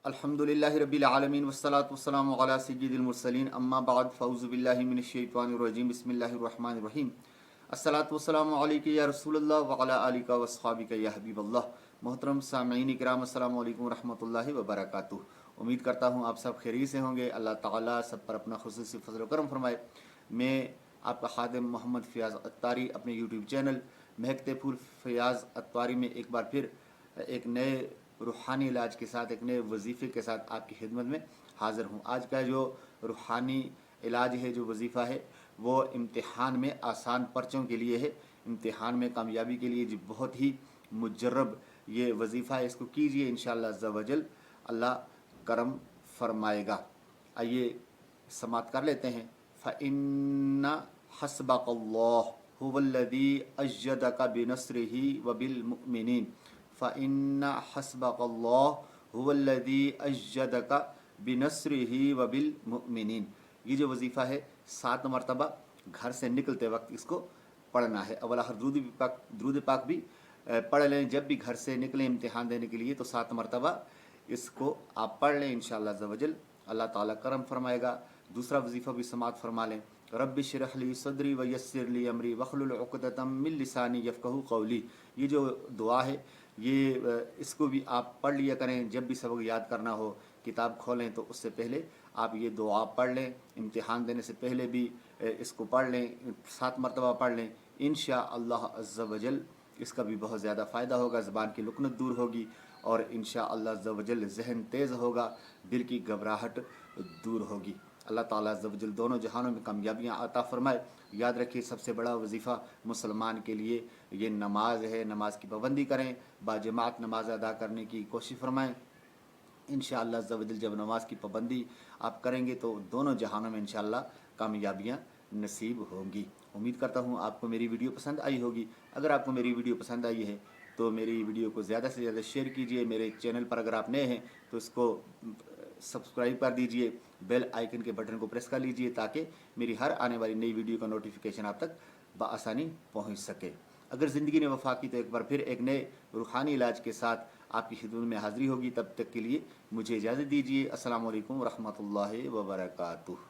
الحمدللہ رب العالمین والصلاة والسلام علی سید المرسلین اما بعد فاعوذ باللہ من الشیطان الرجیم بسم اللہ الرحمن الرحیم الصلاة والسلام علیکہ یا رسول اللہ وعلی آلکہ واصحابکہ یا حبیب اللہ۔ محترم سامعین کرام السلام علیکم ورحمۃ اللہ وبرکاتہ۔ امید کرتا ہوں آپ سب خیریت سے ہوں گے، اللہ تعالیٰ سب پر اپنا خصوصی فضل و کرم فرمائے۔ میں آپ کا خادم محمد فیاض اتاری اپنے یوٹیوب چینل مہکتے پھول فیاض اتاری میں ایک بار پھر ایک نئے روحانی علاج کے ساتھ، ایک نئے وظیفے کے ساتھ آپ کی خدمت میں حاضر ہوں۔ آج کا جو روحانی علاج ہے، جو وظیفہ ہے، وہ امتحان میں آسان پرچوں کے لیے ہے، امتحان میں کامیابی کے لیے جو بہت ہی مجرب یہ وظیفہ ہے، اس کو کیجئے انشاءاللہ عز و جل اللہ کرم فرمائے گا۔ آئیے سماعت کر لیتے ہیں۔ فَإِنَّ حَسْبَكَ اللَّهُ هُوَ الَّذِي أَيَّدَكَ بِنَصْرِهِ وَبِالْمُؤْمِنِينَ فَإِنَّ حَسْبَكَ اللَّهُ هُوَ الَّذِي أَيَّدَكَ بِنَصْرِهِ وَبِالْمُؤْمِنِينَ۔ یہ جو وظیفہ ہے 7 مرتبہ گھر سے نکلتے وقت اس کو پڑھنا ہے۔ اول آخر درود پاک بھی پڑھ لیں جب بھی گھر سے نکلیں امتحان دینے کے لیے، تو 7 مرتبہ اس کو آپ پڑھ لیں انشاءاللہ عز و جل اللہ تعالیٰ کرم فرمائے گا۔ دوسرا وظیفہ بھی سماعت فرما لیں۔ رب اشرح لی صدری ویسر لی امری واحلل عقدۃ من لسانی یفقہوا قولی۔ یہ جو دعا ہے، یہ اس کو بھی آپ پڑھ لیا کریں جب بھی سبق یاد کرنا ہو، کتاب کھولیں تو اس سے پہلے آپ یہ دعا پڑھ لیں۔ امتحان دینے سے پہلے بھی اس کو پڑھ لیں، 7 مرتبہ پڑھ لیں، انشاءاللہ عز و جل اس کا بھی بہت زیادہ فائدہ ہوگا، زبان کی لکنت دور ہوگی اور انشاءاللہ عز و جل ذہن تیز ہوگا، دل کی گھبراہٹ دور ہوگی۔ اللہ تعالیٰ عز و جل دونوں جہانوں میں کامیابیاں عطا فرمائے۔ یاد رکھیے سب سے بڑا وظیفہ مسلمان کے لیے یہ نماز ہے، نماز کی پابندی کریں، باجماعت نماز ادا کرنے کی کوشش فرمائیں۔ انشاءاللہ عز و جل جب نماز کی پابندی آپ کریں گے تو دونوں جہانوں میں انشاءاللہ کامیابیاں نصیب ہوں گی۔ امید کرتا ہوں آپ کو میری ویڈیو پسند آئی ہوگی۔ اگر آپ کو میری ویڈیو پسند آئی ہے تو میری ویڈیو کو زیادہ سے زیادہ شیئر کیجئے۔ میرے چینل پر اگر آپ نئے ہیں تو اس کو سبسکرائب کر دیجئے، بیل آئیکن کے بٹن کو پریس کر لیجئے تاکہ میری ہر آنے والی نئی ویڈیو کا نوٹیفیکیشن آپ تک بآسانی پہنچ سکے۔ اگر زندگی نے وفا کی تو ایک بار پھر ایک نئے روحانی علاج کے ساتھ آپ کی خدمت میں حاضری ہوگی۔ تب تک کے لیے مجھے اجازت دیجیے۔ السلام علیکم ورحمۃ اللہ وبرکاتہ۔